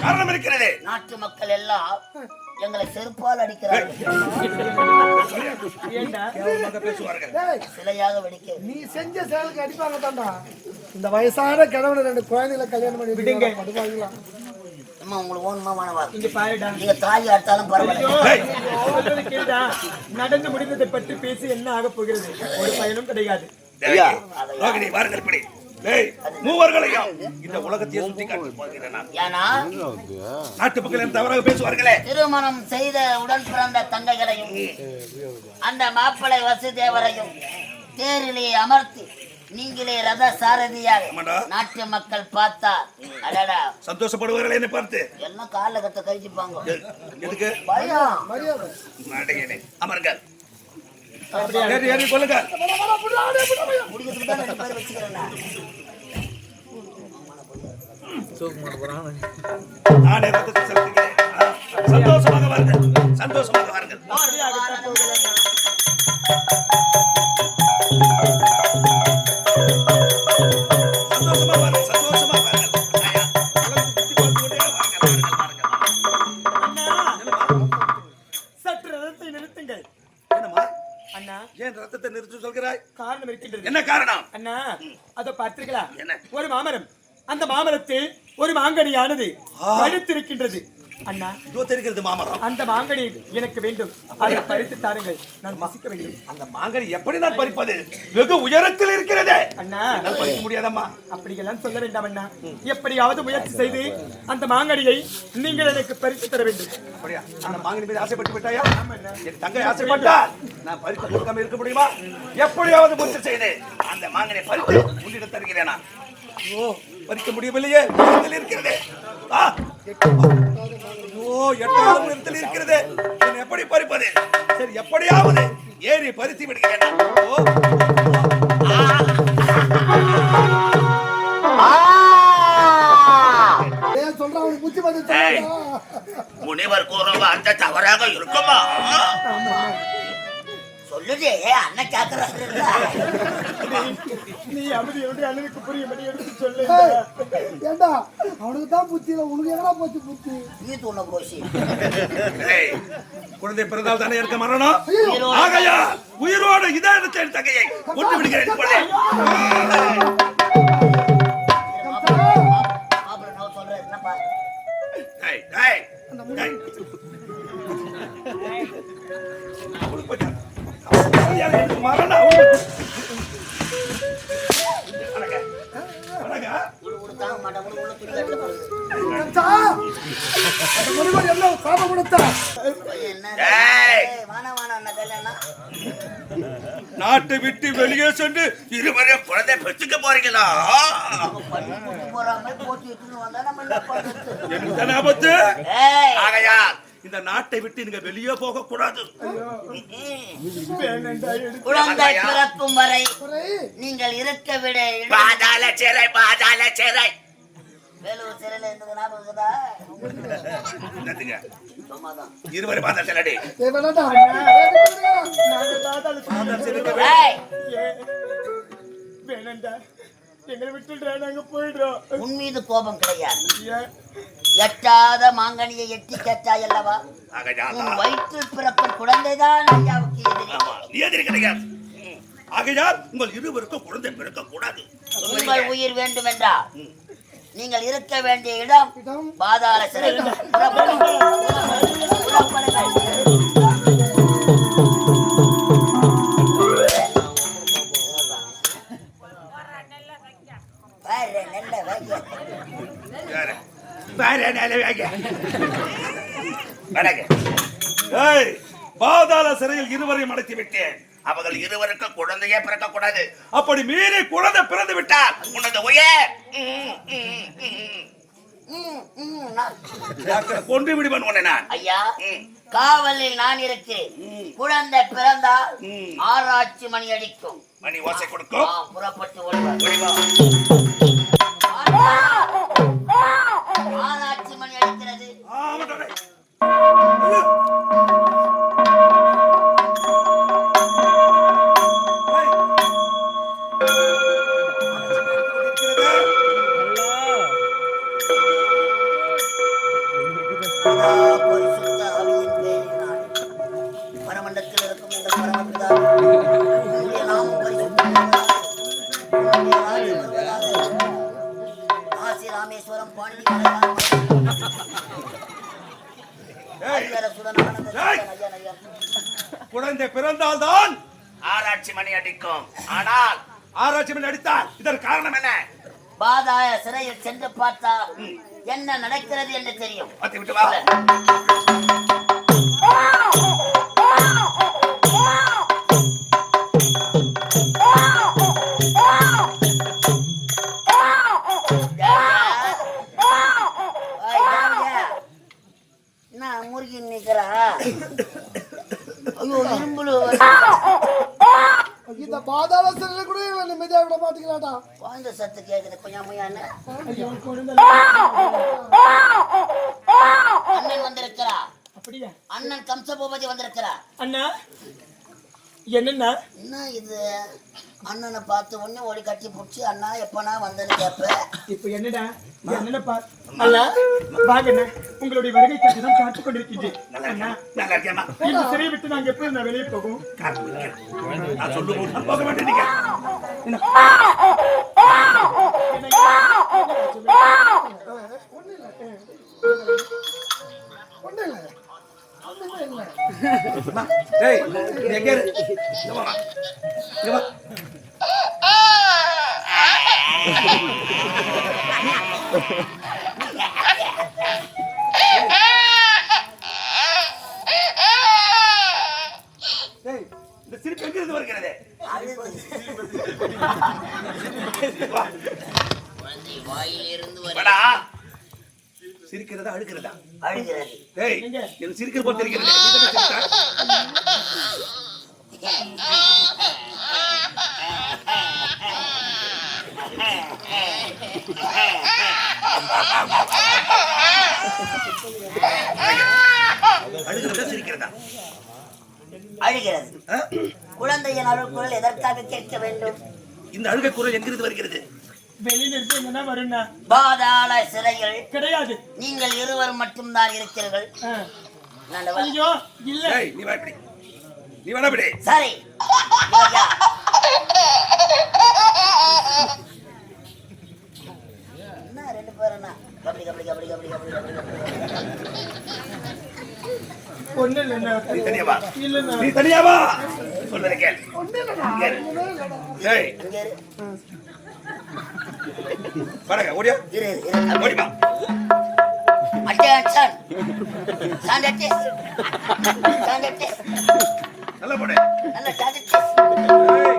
காரணம் இருக்கிறது. நாட்டு மக்கள் எல்லாம் எங்களை செருப்பால் அடிக்கிறார்கள். சிலையாக வெடிக்க நீ செஞ்ச செயலுக்கு அடிப்பாங்க தாண்டா. இந்த வயசான கிழவனை 2 குழந்தைகளை கல்யாணம் பண்ணி விடுங்க. அம்மா உங்களுக்கு ஓணுமா வேணவா? இங்க பாருடா, நீங்க தாலி அடித்தாலும் பரவாயில்ல. நடந்து முடிந்ததை பற்றி பேசி என்ன ஆக போகிறது? ஒரு பயனும் கிடையாது. வாருங்கள் இப்படி. மூவர்களையும் இந்த உலகத்தையே சுத்தி காட்டி போகிறேன். ஏன்னா நாட்டு மக்கள் தவறாக பேசுவார்களே. திருமணம் செய்த உடன் பிறந்த தங்கைகளையும் அந்த மாப்பிளை வசுதேவரையும் தேரிலே அமர்த்தி நீங்களே ரத சாரதியாக நாட்டு மக்கள் பார்த்தா அடடா சந்தோஷப்படுவார்கள். என்னை பார்த்து எல்லாம் கால கட்ட கழிச்சுப்பாங்க. எதுக்கு பயம்? அமருங்கள். கொள்ளுங்க. நானே ரத்தத்தை செலுத்துகிறேன். சந்தோஷமாக வாருங்கள், சந்தோஷமாக வாருங்கள். என்ன காரணம்? அண்ணா அத பார்த்தீர்களா? ஒரு மாமரம், அந்த மாமரத்தில் ஒரு மாங்கனியானது பழுத்திருக்கின்றது. அண்ணா இதோ தெரிகிறது மாமரம். அந்த மாங்கனி எனக்கு வேண்டும், அதை பறித்து தாருங்கள், நான் வாசிக்க வேண்டும். அந்த மாங்கனி எப்படி நான் பறிப்பது? வெகு உயரத்தில் இருக்கிறதே. அண்ணா பறிக்க முடியாதம்மா. அப்படியெல்லாம் சொல்ல வேண்டாம் அண்ணா. எப்படியாவது முயற்சி செய்து அந்த மாங்கனியை நீங்கள் எனக்கு பறித்து தர வேண்டும். அப்படியா? அந்த மாங்கனி மீது ஆசைப்பட்டு விட்டாயா? என் தங்கை ஆசைப்பட்டால் நான் பறித்து கொடுக்காம இருக்க முடியுமா? எப்படியாவது முயற்சி செய்து அந்த மாங்கனை பறித்து உன்னிடம் தருகிறேனா? ஓ, பறிக்க முடியவில்லையே, இருக்கிறது. எட்டாவது இடத்தில் இருக்கிறது. எப்படி பறிப்பது? சரி, எப்படியாவது ஏறி பறித்து விடுகிறேன். முனிவர் கூறும் அந்த தவறாக இருக்குமா? சொல்லுதே அண்ணன் கேக்குறாரு. நீ அமைதியோடு அண்ணனுக்கு புரியும்படி எடுத்து சொல்லு. ஏண்டா அவனுக்கு தான் புத்தியில, உனக்கு எங்கடா போச்சு புத்தி? நீ தூண போசி. குழந்தை பிறந்தால் தானே இருக்க மரணம். ஆகையா உயிரோடு இதே இடத்தை தங்கையை கொண்டு விடுகிறேன். அப்புறம் நான் சொல்றேன் என்னப்பா? நாட்டை விட்டு வெளியே சென்று இருவரையும் குழந்தை பெற்றுக்க போறீங்களா? ஆபத்து. இந்த நாட்டை விட்டு நீங்க வெளியே போக கூடாது. குழந்தை பிறக்கும் வரை நீங்கள் இருக்க விட பாதாள சிறை, பாதாள சிறை. வேலூர் சிறையில இருந்தது ஞாபகம் இருக்குதா? இருவரை பாதாள சிறை. எங்களை விட்டுடுறா, நாங்க போயிடுறோம். உன் மீது கோபம் கிடையாது. எட்டாத மாங்கனியை எட்டி கேட்டாய் அல்லவா? உன் வயிற்றில் பிறக்கும் குழந்தைதான் ஐயாவுக்கு எதிரி கிடையாது. ஆகையால் உங்கள் இருவருக்கும் குழந்தை பிறக்க கூடாது. உங்கள் உயிர் வேண்டும் என்றா நீங்கள் இருக்க வேண்டிய இடம் பாதாள சிறை. பாதாள சிறையில் இருவரையும் அடைத்து விட்டேன். அவர்கள் இருவருக்கு குழந்தையே பிறக்க கூடாது. அப்படி மீறி குழந்தை பிறந்து விட்டால் உனது உயர் கொண்டு விடுவேன் உன்னை நான். ஐயா, காவலில் நான் இருக்கிறேன். குழந்தை பிறந்தால் ஆராய்ச்சி மணி அடிக்கும். மணி ஓசை கொடுக்கும். புறப்பட்டு ஆராய்ச்சி மணி அடிக்கிறது. எங்கள் பரமபிதாவே, உம்முடைய நாமம் பரிசுத்தமானதாக, உம்முடைய ராஜ்யம் வருவதாக. காசி ராமேஸ்வரம் பாண்டி குழந்தை பிறந்தால்தான் ஆராய்ச்சி மணி அடிக்கும். ஆனால் ஆராய்ச்சி மணி அடித்தால் இதற்கு காரணம் என்ன? பாதாள சிறையில் சென்று பார்த்தா என்ன நடக்கிறது என்று தெரியும். விட்டு வா. முருகி நிக்கிறா. ஐயோ இரும்புல இந்த பாதாள சிறையில கூட இவன் நிம்மதியா விட மாட்டேங்கிறாடா. குழந்தை சத்து கேக்குது கொஞ்சம் முயான்னு. அண்ணன் வந்திருக்கிறா. அப்படியா? அண்ணன் கம்சபூபதி வந்திருக்கிறா. அண்ணா என்னன்னா என்ன இது? அண்ணனை பார்த்து ஒண்ணு ஓடி கட்டி பிடிச்சி அண்ணா எப்பனா வந்தேன்னு கேப்ப. இப்ப என்னடா என்னப்பா? அண்ணா வாங்கண்ணா, உங்களுடைய வருகை காட்சி தான் காத்துக் கொண்டிருக்கின்றேன். அண்ணா நல்லா இருக்கேம்மா. இந்த சிறையை விட்டு நாங்க எப்போ நான் வெளியே போகும்? நான் சொல்லும்போது போக மாட்டேங்க. ஒண்ணு இல்ல. டேய் நீ எங்க இரு? இங்க வா. இங்க வா. டேய் இந்த சிரிப்பு எங்க இருந்து வருகிறது? வாயிலிருந்து வாடா. சிரிக்கிறதா அழுகிறதா? அழுகிறது. டேய் எனக்கு சிரிக்கிற போல தெரிகிறது. நீ தான சிரிச்ச? அழுகிறதா சிரிக்கிறதா? அழுகிறது. குழந்தையின் அழுகுரல் எதற்காக கேட்க வேண்டும்? இந்த அழுகை குரல் எங்கிருந்து வருகிறது? வெளியில இருந்து என்னன்னா வரும்னா பாதாள சிறையில் கிடையாது. நீங்கள் இருவர் மட்டும்தான் இருக்கிறீர்கள். ஐயோ இல்ல. டேய் நீ வா இப்படி. நீ வேணா இப்படி. சரி. என்ன ரெண்டு பேரும் கபடி கபடி கபடி கபடி கபடி கபடி. ஒண்ணு இல்ல. நீ தனியா வா. இல்ல நீ தனியா வா. சொல்றத கேள். டேய் வரங்க ஓடியா. ஓடி வா. அட்டென்ஷன். ஸ்டாண்டர்ட். ஸ்டாண்டர்ட். நல்லா போடு. நல்ல ஸ்டாண்டர்ட். ஏய்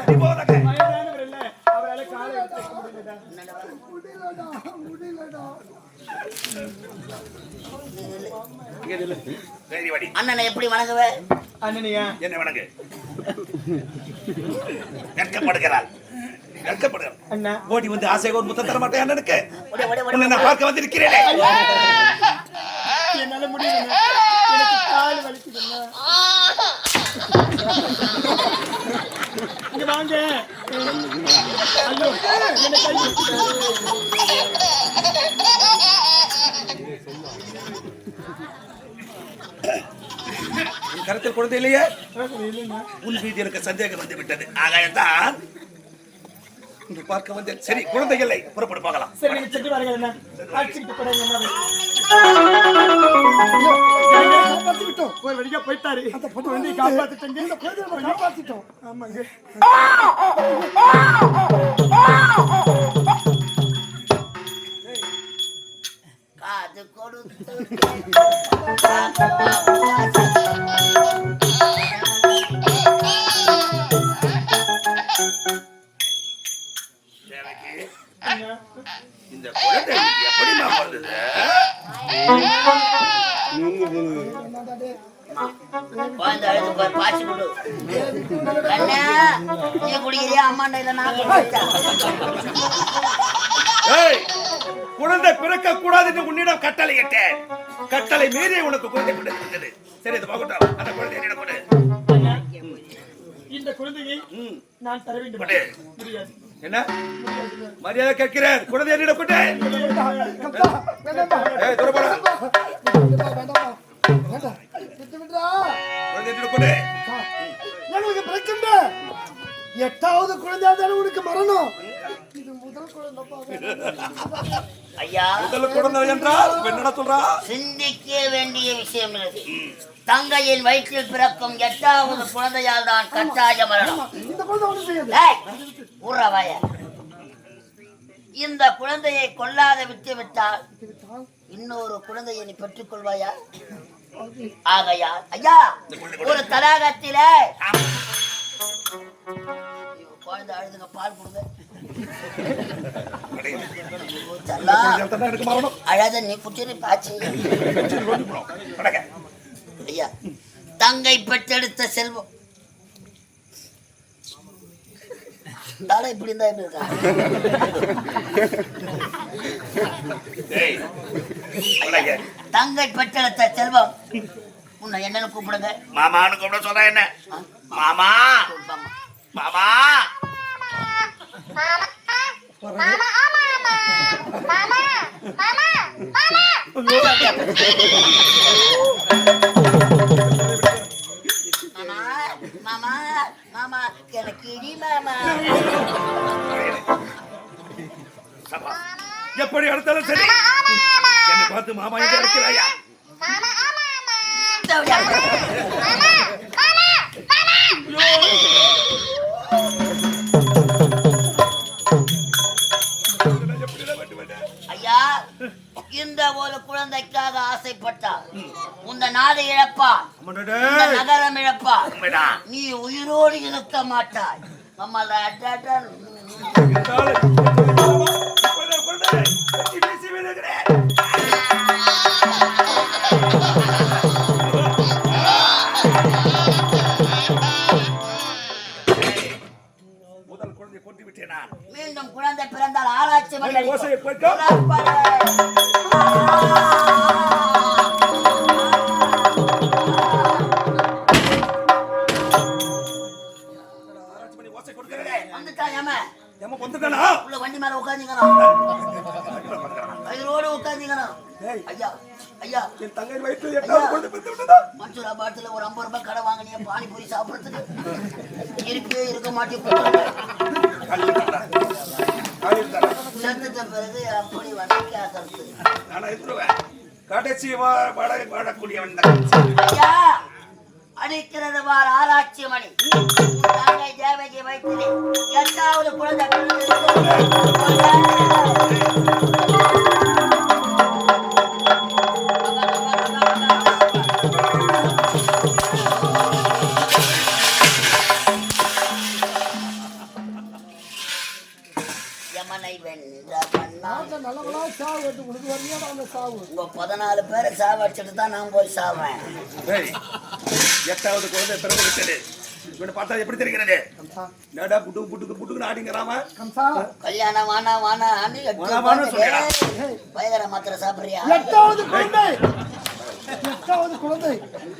நீ போடங்க. வயதானவர் இல்ல, அவரால காலை எடுக்க முடியலடா. முடியலடா. இங்க நில்லு. சரி வாடி. அண்ணனை எப்படி வணங்குவே? அண்ணனியா என்ன வணங்கு? வெட்கப்படுகிறாள். வெட்கப்படுகிறாள். அண்ணா ஓடி வந்து ஆசைக்கு ஒரு முத்தம் தர மாட்டேன் அண்ணனுக்கு. ஓடி ஓடி ஓடி. உன்னை நான் பார்க்க வந்திருக்கிறேனே. என்னால முடியல. எனக்கு கால் வலிக்குதுண்ணா. இங்க வாங்க. ஐயோ என்ன கை உன் கருத்தில் குழந்தை இல்லையே? இல்லைண்ணா. உன் மீது எனக்கு சந்தேகம் வந்து விட்டது. ஆகாயத்தான் இங்கு பார்க்க வந்தேன். சரி குழந்தை இல்லை, புறப்பட்டு போகலாம். சரி நீங்க சென்று வாருங்க அண்ணா. அடிச்சுக்கிட்டு போறாங்க அண்ணா. காப்பாத்திட்டோம். ஒரு வழியா போயிட்டாரு. அந்த பொண்ணு வந்து காப்பாத்திட்டங்க. இந்த குழந்தைய காப்பாத்திட்டோம். ஆமாங்க. காது கொடுத்து இந்த குழந்தை எப்படிமா வந்தது? குழந்தை அழுது பாரு, பாய்ச்சி கொடு. கண்ணா, நீ குடிக்கிறியா? அம்மாண்ட இல்ல நான் குடிக்கிறேன். ஏய், குழந்தை பிறக்க கூடாது என்று உன்னிடம் கட்டளை இட்டேன். கட்டளை மீறி உனக்கு குழந்தை பிறந்தது. சரி இது போகட்டும். அந்த குழந்தை என்னிடம் கொடு. இந்த குழந்தையை நான் தர வேண்டும். முடியாது. என்ன மரியாதை கேட்கிறேன்? குழந்தை என்னிடம் கொடு. ஏய் துரப்படா. வேண்டாம். வேண்டாம். விட்டு விடுறா. குழந்தை கொடு. எங்களுக்கு பிறக்கின்ற 8வது குழந்தையா தானே உனக்கு மரணம். இது முதல் குழந்தைப்பா. ஐயா, முதல் குழந்தை என்றால் என்னடா சொல்றா? சிந்திக்க வேண்டிய விஷயம் இது. தங்கையின் வயிற்றில் பிறக்கும் 8வது குழந்தையால் தான் கட்டாய மரணம். இந்த குழந்தை ஒண்ணு செய்யாது. ஏய், ஊர்றவாய. இந்த குழந்தையை கொல்லாத விட்டு விட்டால் இன்னொரு குழந்தையை நீ பெற்றுக் கொள்வாயா? ஆகையா ஐயா, ஒரு தடாகத்தில குழந்தை அழுதுங்க, பால் கொடுங்க. அழாத நீ குட்டி பாச்சு. ஐயா, தங்கை பெற்றெடுத்த செல்வம் தானே இப்படி இருந்தா எப்படி இருக்கா? தங்கை பெற்றெடுத்த செல்வம் உன்னை என்னன்னு கூப்பிடுங்க. மாமான்னு கூப்பிட சொல்ற என்ன? மாமா மாமா மாமா மாமா எனக்கு இடி மாமா. எப்படி அடுத்தாலும் சரி என்னை பார்த்து மாமா எங்க இருக்கிறாயா? ஐயா, இந்த ஒரு குழந்தைக்காக ஆசைப்பட்டா உந்த நாடு இழப்பா, இந்த நகரம் இழப்பா, நீ உயிரோடு இருக்க மாட்டாய். முதல் குழந்தை கொண்டு விட்டேன் நான். மீண்டும் குழந்தை பிறந்தால் ஆராய்ச்சி ஓசையை கேட்க வண்டி மேல உட்காந்துக்கணும், உட்காந்துக்கணும். ஐயா ஐயா, என் தங்கை வயிற்றில் 8வது குழந்தை பிறந்து விட்டதா? மஞ்சள் பாட்டில ஒரு 50 ரூபாய் கடை வாங்கினிய பானிபூரி சாப்பிடுறதுக்கு இருக்கவே இருக்க மாட்டேன். செத்துட்ட பிறகு அப்படி வசதிக்காகிறது. நான் எடுத்துருவேன். கடைசி வாழக்கூடியவன் ஐயா, அடிக்கிறது வார் ஆராய்ச்சி மணி. தங்கை தேவகி வைத்திலே 8வது குழந்தை யமனை வென்ற நல்லவளா சாவு எடுத்து உனக்கு வரையா அந்த சாவு. உங்க 14 பேரை சாவடிச்சுட்டு தான் நான் போய் சாவேன். 8வது குழந்தை பிறந்து விட்டது. இவனை பார்த்தா எப்படி தெரிகிறது? நடா புட்டு புட்டுக்கு புட்டுக்கு ஆடிங்கறாம. கல்யாணம் வானா வானா பயங்கர மாத்திரை சாப்பிடுறியா? 8வது குழந்தை, 8வது குழந்தை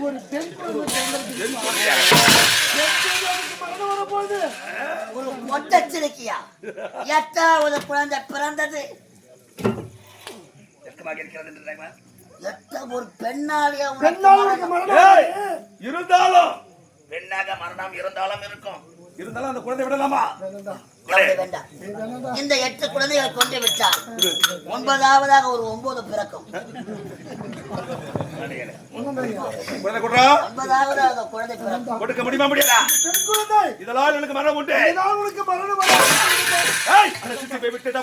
ஒரு பெண் குழந்தை வரப்போகுது. ஒரு மொட்டச்சிருக்கியா? 8வது குழந்தை பிறந்தது. ஒரு பெண்ணாலியா? இருந்தாலும் பெண்ணாக மரணம் இருந்தாலும் இருக்கும். இருந்தாலும் அந்த குழந்தை விடலாமா? இந்த 8 குழந்தைகள் கொண்டு விட்டார். 9வதாக ஒரு 9 பிறக்கும். 9வதாக குழந்தை பிறக்கும். கொடுக்க முடியுமா? முடியாதா? இதெல்லாம் எனக்கு மரணம் உண்டு. மரணம் விட்டுட்டா